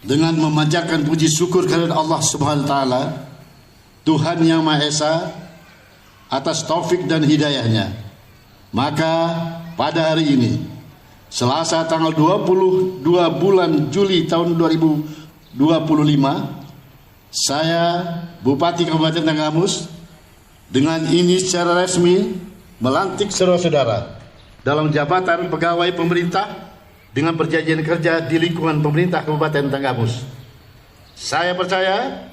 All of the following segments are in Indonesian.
dengan memanjatkan puji syukur kepada Allah Subhanahu wa taala, Tuhan yang Maha Esa, atas taufik dan hidayahnya. Maka pada hari ini, Selasa tanggal 22 bulan Juli tahun 2025, saya Bupati Kabupaten Tanggamus dengan ini secara resmi melantik saudara-saudara dalam jabatan pegawai pemerintah dengan perjanjian kerja di lingkungan pemerintah Kabupaten Tanggamus. Saya percaya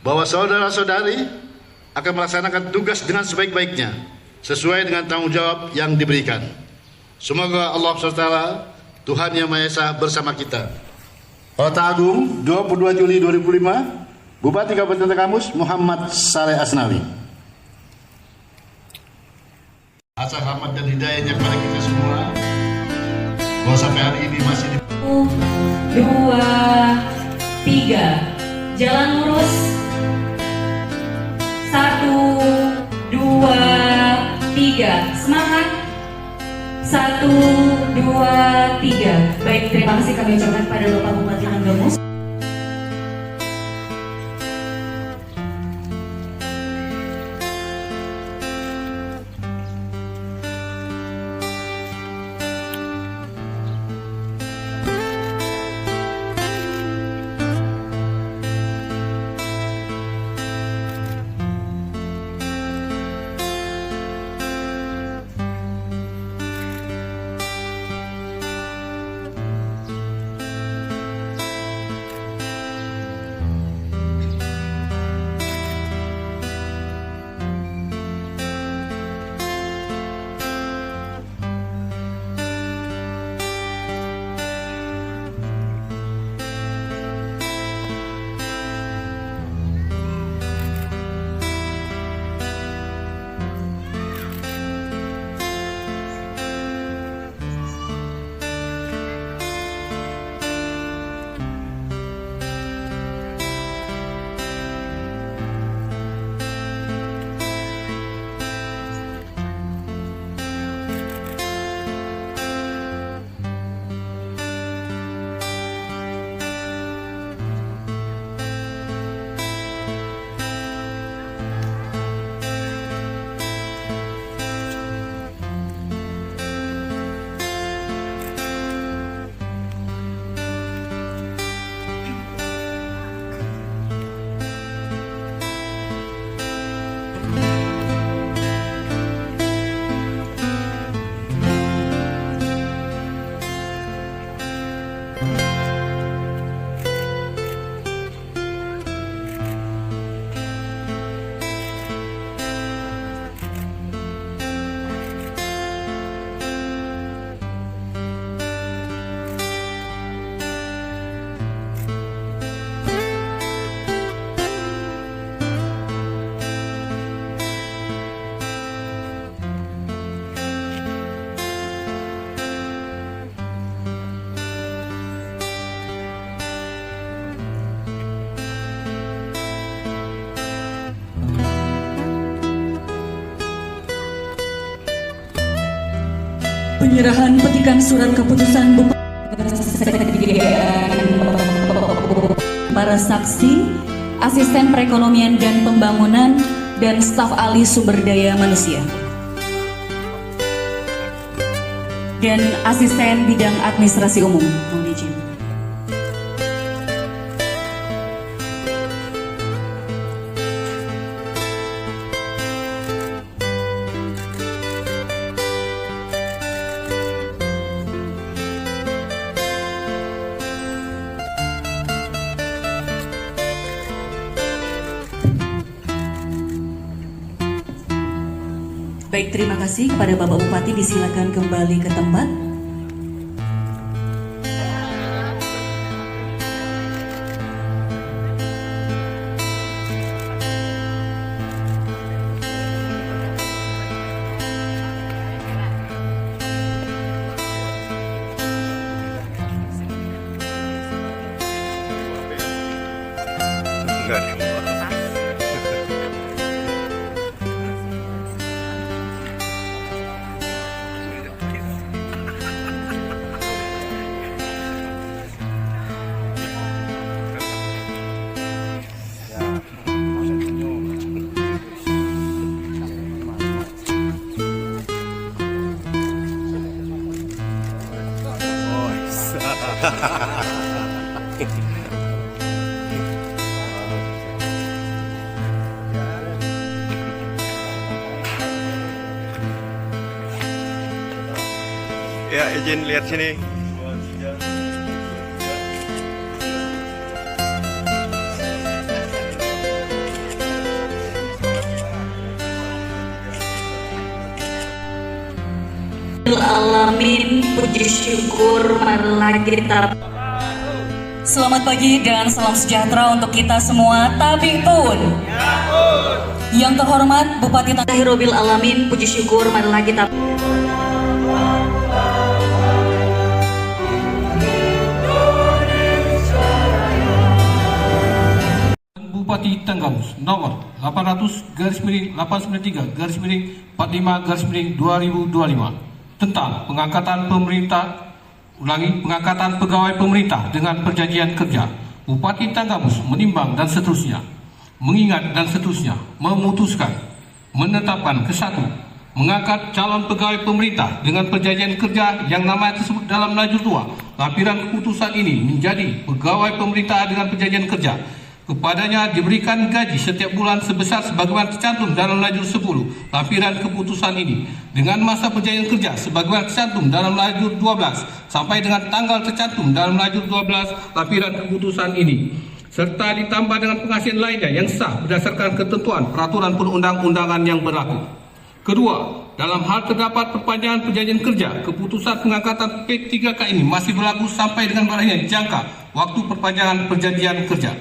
bahwa saudara-saudari akan melaksanakan tugas dengan sebaik-baiknya sesuai dengan tanggung jawab yang diberikan. Semoga Allah SWT, Tuhan Yang Maha Esa bersama kita. Kota Agung, 22 Juli 2005, Bupati Kabupaten Tanggamus Muhammad Saleh Asnawi. Asal rahmat dan hidayahnya kepada kita semua, bahwa sampai hari ini masih 2, 3, jalan lurus. 1, 2, 3, semangat. 1, 2, 3. Baik, terima kasih kami ucapkan pada Bapak Bupati Tanggamus. Penyerahan petikan surat keputusan Bupati para saksi, asisten perekonomian dan pembangunan, dan staf ahli sumber daya manusia, dan asisten bidang administrasi umum. Mohon izin. Baik, terima kasih kepada Bapak Bupati, disilakan kembali ke tempat. Ya, izin lihat sini. Alamin, puji syukur marilah kita. Selamat pagi dan salam sejahtera untuk kita semua. Tabik pun. Yang terhormat Bupati Tanggahirobil Alamin, puji syukur marilah kita. Bupati Tanggamus nomor 800/893/45/2025 tentang pengangkatan pegawai pemerintah dengan perjanjian kerja. Bupati Tanggamus menimbang dan seterusnya, mengingat dan seterusnya, memutuskan, menetapkan ke-1, mengangkat calon pegawai pemerintah dengan perjanjian kerja yang namanya tersebut dalam lajur 2 lampiran keputusan ini menjadi pegawai pemerintah dengan perjanjian kerja. Kepadanya diberikan gaji setiap bulan sebesar sebagaimana tercantum dalam lajur 10 lampiran keputusan ini dengan masa perjanjian kerja sebagaimana tercantum dalam lajur 12 sampai dengan tanggal tercantum dalam lajur 12 lampiran keputusan ini, serta ditambah dengan penghasilan lainnya yang sah berdasarkan ketentuan peraturan perundang-undangan yang berlaku. Kedua, dalam hal terdapat perpanjangan perjanjian kerja, keputusan pengangkatan P3K ini masih berlaku sampai dengan berakhirnya jangka waktu perpanjangan perjanjian kerja.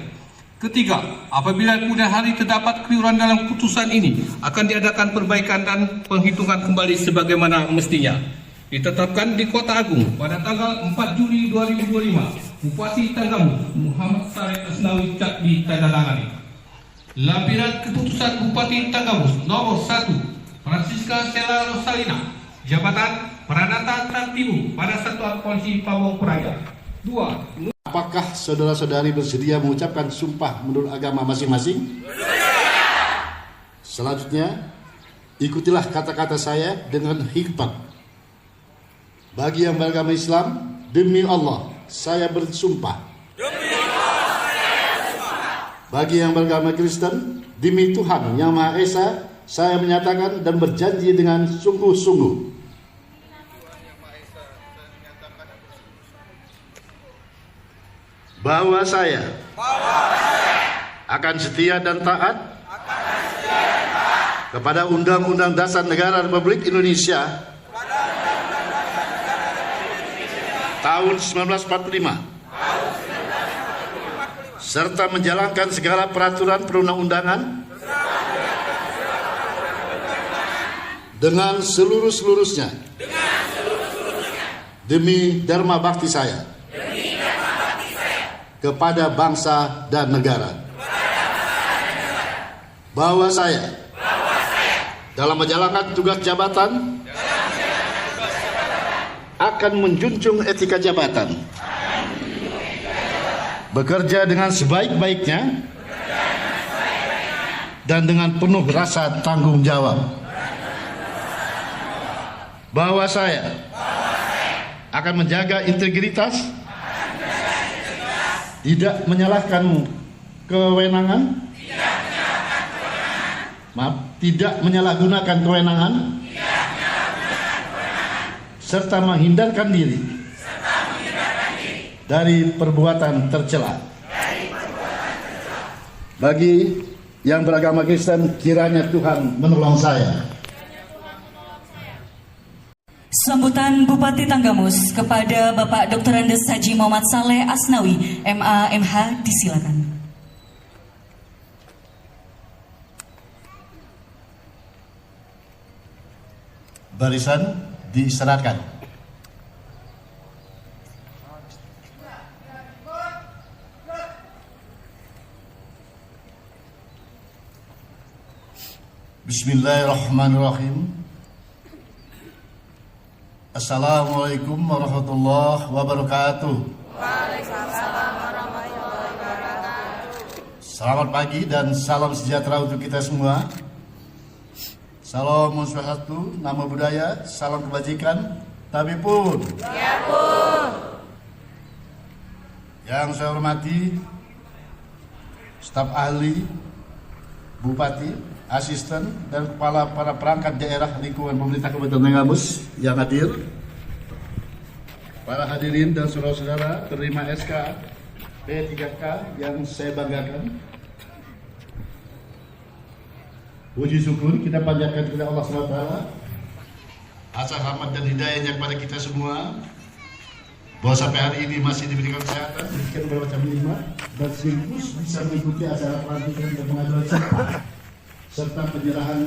Ketiga, apabila kemudian hari terdapat keliruan dalam putusan ini, akan diadakan perbaikan dan penghitungan kembali sebagaimana mestinya. Ditetapkan di Kota Agung pada tanggal 4 Juli 2025, Bupati Tanggamus Muhammad Saleh Asnawi tak ditandatangani. Lampiran keputusan Bupati Tanggamus nomor 1, Francisca Sela Rosalina, jabatan Pranata Tartibu pada Satuan Polisi Pamong Praja. 2. Apakah saudara-saudari bersedia mengucapkan sumpah menurut agama masing-masing? Selanjutnya, ikutilah kata-kata saya dengan hikmat. Bagi yang beragama Islam, demi Allah, saya bersumpah. Bagi yang beragama Kristen, demi Tuhan Yang Maha Esa, saya menyatakan dan berjanji dengan sungguh-sungguh bahwa saya akan setia dan taat kepada Undang-Undang Dasar Negara Republik Indonesia tahun 1945 serta menjalankan segala peraturan perundang-undangan dengan seluruh-seluruhnya demi dharma bakti saya kepada bangsa dan negara. Bahwa saya dalam menjalankan tugas jabatan akan menjunjung etika jabatan, bekerja dengan sebaik-baiknya dan dengan penuh rasa tanggung jawab. Bahwa saya akan menjaga integritas, tidak menyalahkan kewenangan, tidak menyalahgunakan kewenangan, serta menghindarkan diri dari perbuatan tercela. Bagi yang beragama Kristen, kiranya Tuhan menolong saya. Sambutan Bupati Tanggamus kepada Bapak Dr. Andes Haji Muhammad Saleh Asnawi, MA, MH, disilakan. Barisan diisyaratkan. Bismillahirrahmanirrahim. Assalamualaikum warahmatullahi wabarakatuh. Waalaikumsalam warahmatullahi wabarakatuh. Selamat pagi dan salam sejahtera untuk kita semua. Salam Swastiastu, Namo Buddhaya, salam kebajikan, Tabipun. Ya pun. Yang saya hormati staf ahli, bupati, asisten, dan kepala para perangkat daerah lingkungan pemerintah Kabupaten Tenggamus yang hadir, para hadirin dan saudara-saudara penerima SK P3K yang saya banggakan. Puji syukur kita panjatkan kepada Allah SWT atas rahmat dan hidayahnya kepada kita semua, bahwa sampai hari ini masih diberikan kesehatan, diberikan berbagai macam nikmat, dan sekaligus bisa mengikuti acara pelantikan dan pengajuan serta penyerahan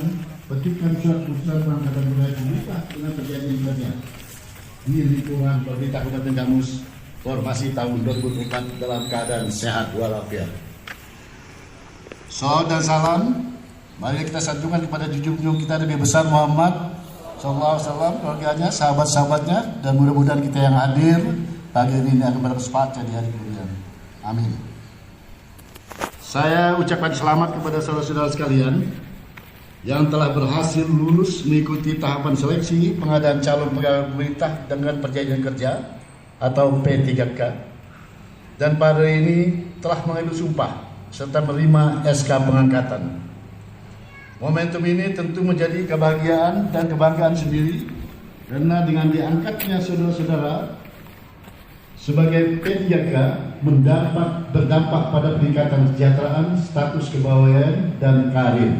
petikan surat keputusan pengangkatan pegawai pemerintah dengan perjanjian kerja di lingkungan pemerintah Kabupaten Tenggamus formasi tahun 2004 dalam keadaan sehat walafiat. Salawat dan salam mari kita sanjungkan kepada junjungan kita Nabi besar Muhammad Sallallahu Alaihi Wasallam, keluarganya, sahabat-sahabatnya, dan mudah-mudahan kita yang hadir pagi ini akan berkesempatan di hari kemudian. Amin. Saya ucapkan selamat kepada saudara-saudara sekalian yang telah berhasil lulus mengikuti tahapan seleksi pengadaan calon pegawai pemerintah dengan perjanjian kerja atau P3K, dan pada hari ini telah mengambil sumpah serta menerima SK pengangkatan. Momentum ini tentu menjadi kebahagiaan dan kebanggaan sendiri karena dengan diangkatnya saudara-saudara sebagai P3K berdampak pada peningkatan kesejahteraan, status kepegawaian, dan karir.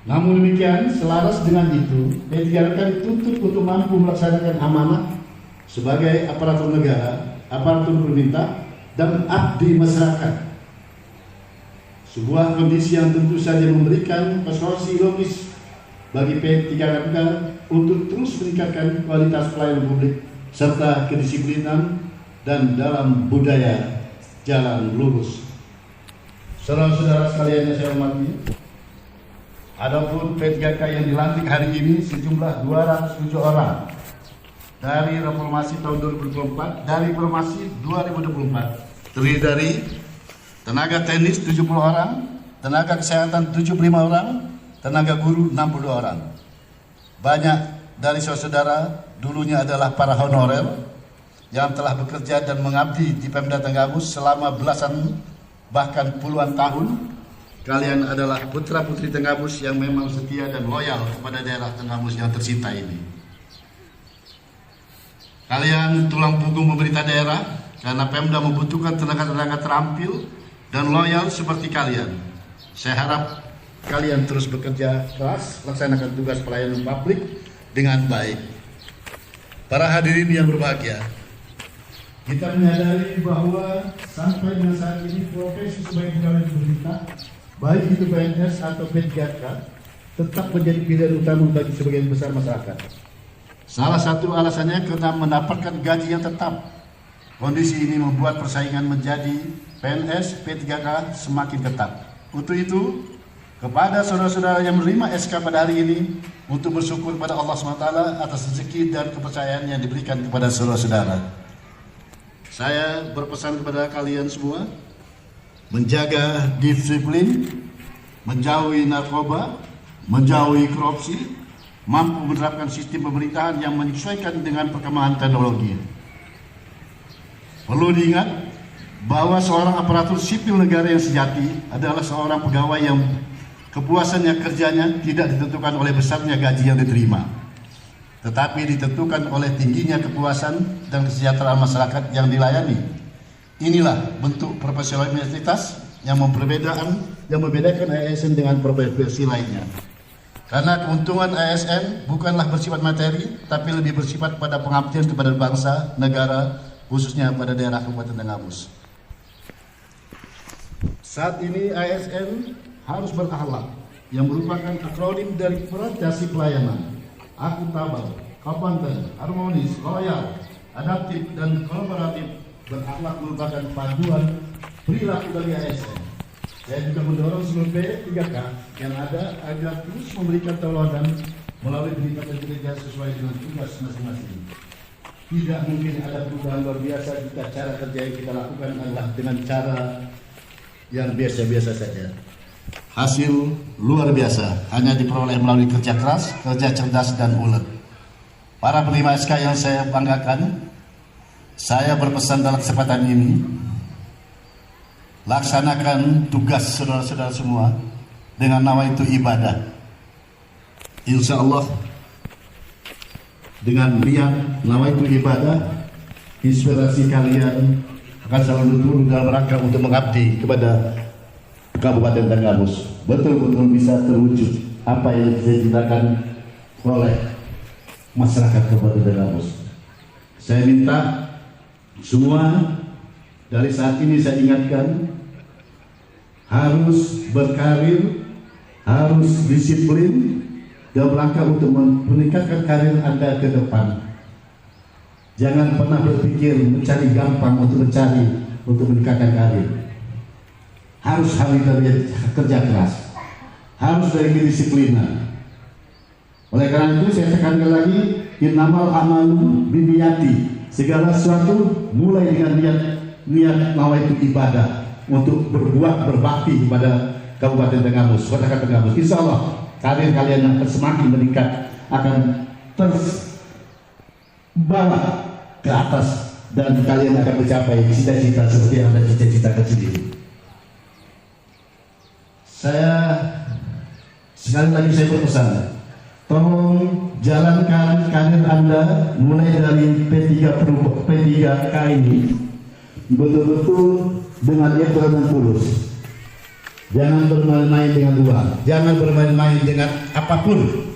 Namun demikian, selaras dengan itu, P3K dituntut untuk mampu melaksanakan amanah sebagai aparatur negara, aparatur pemerintah, dan abdi masyarakat. Sebuah kondisi yang tentu saja memberikan konsekuensi logis bagi P3K untuk terus meningkatkan kualitas pelayanan publik serta kedisiplinan dan dalam budaya jalan lurus. Saudara-saudara sekalian yang saya hormati, adapun P3K yang dilantik hari ini sejumlah 207 orang dari reformasi tahun 2024, dari reformasi 2024, terdiri dari tenaga teknis 70 orang, tenaga kesehatan 75 orang, tenaga guru 62 orang. Banyak dari saudara dulunya adalah para honorer yang telah bekerja dan mengabdi di Pemda Tenggamus selama belasan bahkan puluhan tahun. Kalian adalah putra-putri Tenggamus yang memang setia dan loyal kepada daerah Tenggamus yang tercinta ini. Kalian tulang punggung pemerintah daerah karena Pemda membutuhkan tenaga-tenaga terampil dan loyal seperti kalian. Saya harap kalian terus bekerja keras, laksanakan tugas pelayanan publik dengan baik. Para hadirin yang berbahagia, kita menyadari bahwa sampai dengan saat ini profesi sebagai pegawai pemerintah, baik itu PNS atau P3K, tetap menjadi pilihan utama bagi sebagian besar masyarakat. Salah satu alasannya karena mendapatkan gaji yang tetap. Kondisi ini membuat persaingan menjadi PNS P3K semakin ketat. Untuk itu, kepada saudara-saudara yang menerima SK pada hari ini, untuk bersyukur kepada Allah SWT atas rezeki dan kepercayaan yang diberikan kepada saudara-saudara. Saya berpesan kepada kalian semua, menjaga disiplin, menjauhi narkoba, menjauhi korupsi, mampu menerapkan sistem pemerintahan yang menyesuaikan dengan perkembangan teknologi. Perlu diingat bahwa seorang aparatur sipil negara yang sejati adalah seorang pegawai yang kepuasannya kerjanya tidak ditentukan oleh besarnya gaji yang diterima, tetapi ditentukan oleh tingginya kepuasan dan kesejahteraan masyarakat yang dilayani. Inilah bentuk profesionalitas yang membedakan ASN dengan profesi lainnya. Karena keuntungan ASN bukanlah bersifat materi, tapi lebih bersifat pada pengabdian kepada bangsa, negara, khususnya pada daerah Kabupaten Tenggamus. Saat ini ASN harus berakhlak, yang merupakan akronim dari orientasi pelayanan, akuntabel, kompeten, harmonis, loyal, adaptif, dan kolaboratif. Berakhlak merupakan paduan perilaku dari ASN. Saya juga mendorong seluruh P3K yang ada agar terus memberikan teladan melalui peningkatan kinerja sesuai dengan tugas masing-masing. Tidak mungkin ada perubahan luar biasa jika cara kerja yang kita lakukan adalah dengan cara yang biasa-biasa saja. Hasil luar biasa hanya diperoleh melalui kerja keras, kerja cerdas, dan ulet. Para penerima SK yang saya banggakan, Saya berpesan dalam kesempatan ini, laksanakan tugas saudara-saudara semua dengan nawaitu ibadah. Insya Allah dengan niat nawaitu ibadah, inspirasi kalian akan selalu turun dalam rangka untuk mengabdi kepada Kabupaten Tanggamus. Betul-betul bisa terwujud apa yang diceritakan oleh masyarakat Kabupaten Tanggamus. Saya minta semua dari saat ini saya ingatkan, harus berkarir, harus disiplin dalam rangka untuk meningkatkan karir Anda ke depan. Jangan pernah berpikir mencari gampang untuk meningkatkan karir. Harus dari kerja keras, harus dari kedisiplinan. Oleh karena itu saya tekankan lagi, innamal amalu binniyati. Segala sesuatu mulai dengan niat nawaitu ibadah untuk berbuat berbakti kepada Kabupaten Tanggamus, Kota Tanggamus. Insya Allah karir kalian akan semakin meningkat, akan terbawa ke atas, dan kalian akan mencapai cita-cita seperti yang Anda cita-citakan sendiri. Saya sekali lagi saya berpesan, tolong jalankan karir Anda mulai dari P3K ini betul-betul dengan ikhlas dan tulus. Jangan bermain-main dengan uang, jangan bermain-main dengan apapun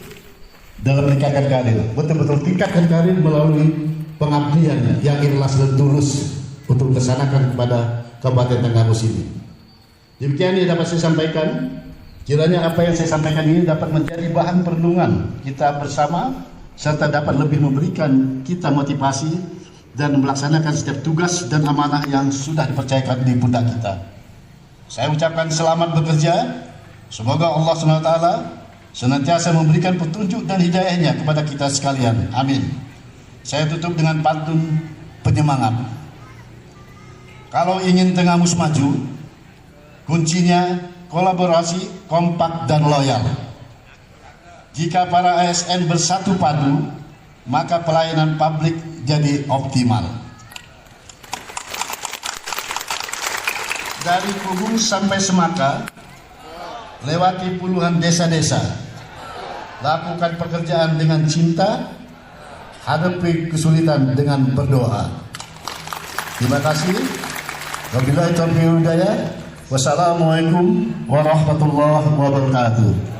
dalam meningkatkan karir. Betul-betul tingkatkan karir melalui pengabdian yang ikhlas dan tulus untuk kesanakan kepada Kabupaten Tanggamus ini. Demikian yang dapat saya sampaikan. Kiranya apa yang saya sampaikan ini dapat menjadi bahan perenungan kita bersama, serta dapat lebih memberikan kita motivasi dan melaksanakan setiap tugas dan amanah yang sudah dipercayakan di pundak kita. Saya ucapkan selamat bekerja. Semoga Allah SWT senantiasa memberikan petunjuk dan hidayahnya kepada kita sekalian. Amin. Saya tutup dengan pantun penyemangat. Kalau ingin Tanggamus maju, kuncinya kolaborasi, kompak, dan loyal. Jika para ASN bersatu padu, maka pelayanan publik jadi optimal. Dari Kubung sampai Semaka, lewati puluhan desa-desa, lakukan pekerjaan dengan cinta, hadapi kesulitan dengan berdoa. Terima kasih. Wabillahi taufiq wal hidayah. Wassalamualaikum warahmatullahi wabarakatuh.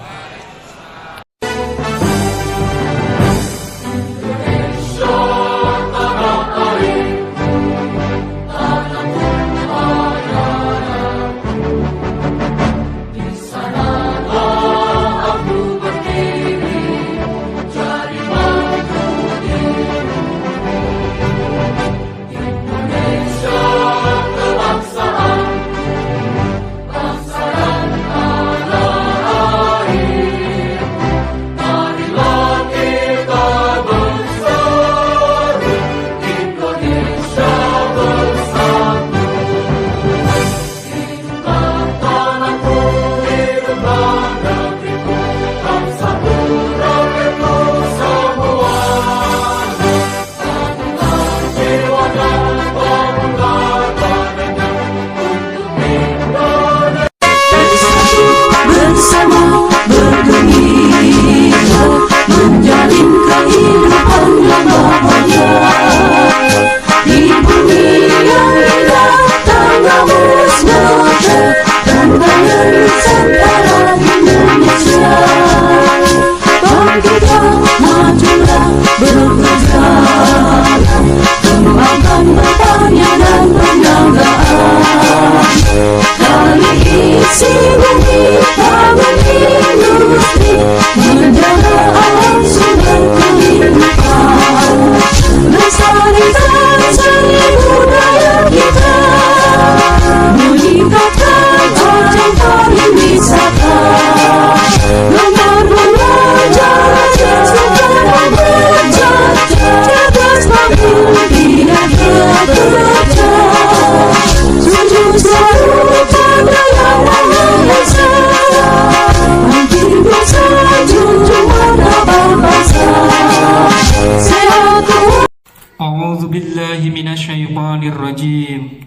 الرجيم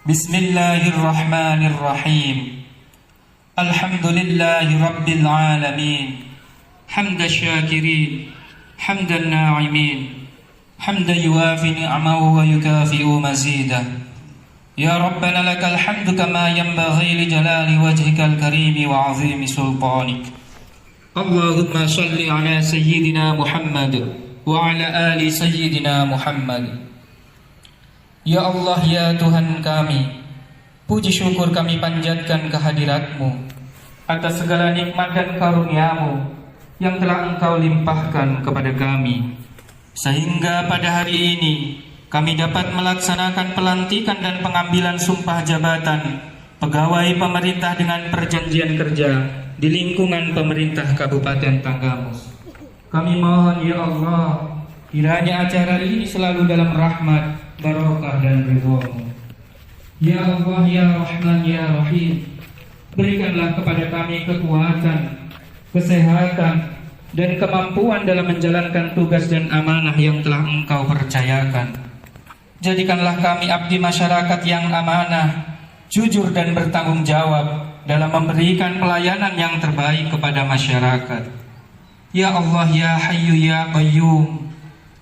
بسم الله الرحمن الرحيم الحمد لله رب العالمين حمد الشاكرين حمد الناعمين حمد يوافي نعمه ويكافئ مزيده يا ربنا لك الحمد كما ينبغي لجلال وجهك الكريم وعظيم سلطانك اللهم صل على سيدنا محمد وعلى آل سيدنا محمد. Ya Allah, ya Tuhan kami, puji syukur kami panjatkan kehadirat-Mu atas segala nikmat dan karunia-Mu yang telah Engkau limpahkan kepada kami, sehingga pada hari ini kami dapat melaksanakan pelantikan dan pengambilan sumpah jabatan pegawai pemerintah dengan perjanjian kerja di lingkungan pemerintah Kabupaten Tanggamus. Kami mohon ya Allah, kiranya acara ini selalu dalam rahmat, barokah dan ridho-Mu. Ya Allah, ya Rahman, ya Rahim, berikanlah kepada kami kekuatan, kesehatan, dan kemampuan dalam menjalankan tugas dan amanah yang telah Engkau percayakan. Jadikanlah kami abdi masyarakat yang amanah, jujur dan bertanggung jawab dalam memberikan pelayanan yang terbaik kepada masyarakat. Ya Allah, ya Hayyu, ya Qayyum,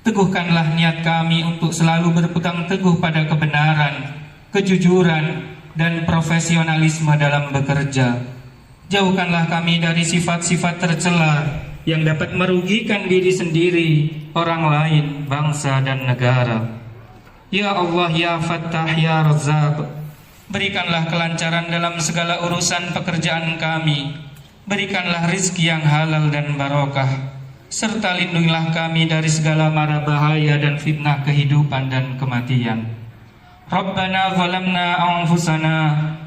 teguhkanlah niat kami untuk selalu berpegang teguh pada kebenaran, kejujuran, dan profesionalisme dalam bekerja. Jauhkanlah kami dari sifat-sifat tercela yang dapat merugikan diri sendiri, orang lain, bangsa, dan negara. Ya Allah, ya Fattah, ya Razzaq, berikanlah kelancaran dalam segala urusan pekerjaan kami. Berikanlah rizki yang halal dan barokah, serta lindungilah kami dari segala mara bahaya dan fitnah kehidupan dan kematian. Rabbana zalamna anfusana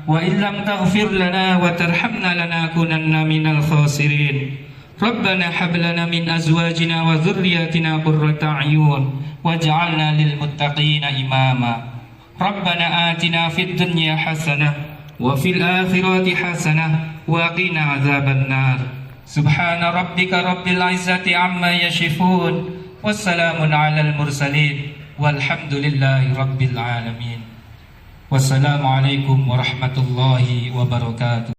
wa illam taghfir lana wa tarhamna lanakunanna minal khasirin. Rabbana hab lana min azwajina wa dhurriyyatina qurrata a'yun waj'alna lil muttaqina imama. Rabbana atina fid dunya hasanah wa fil akhirati hasanah wa qina adzaban nar. Subhana rabbika rabbil izzati amma yasifun wassalamun alal mursalin walhamdulillahi rabbil alamin. Wassalamualaikum warahmatullahi wabarakatuh.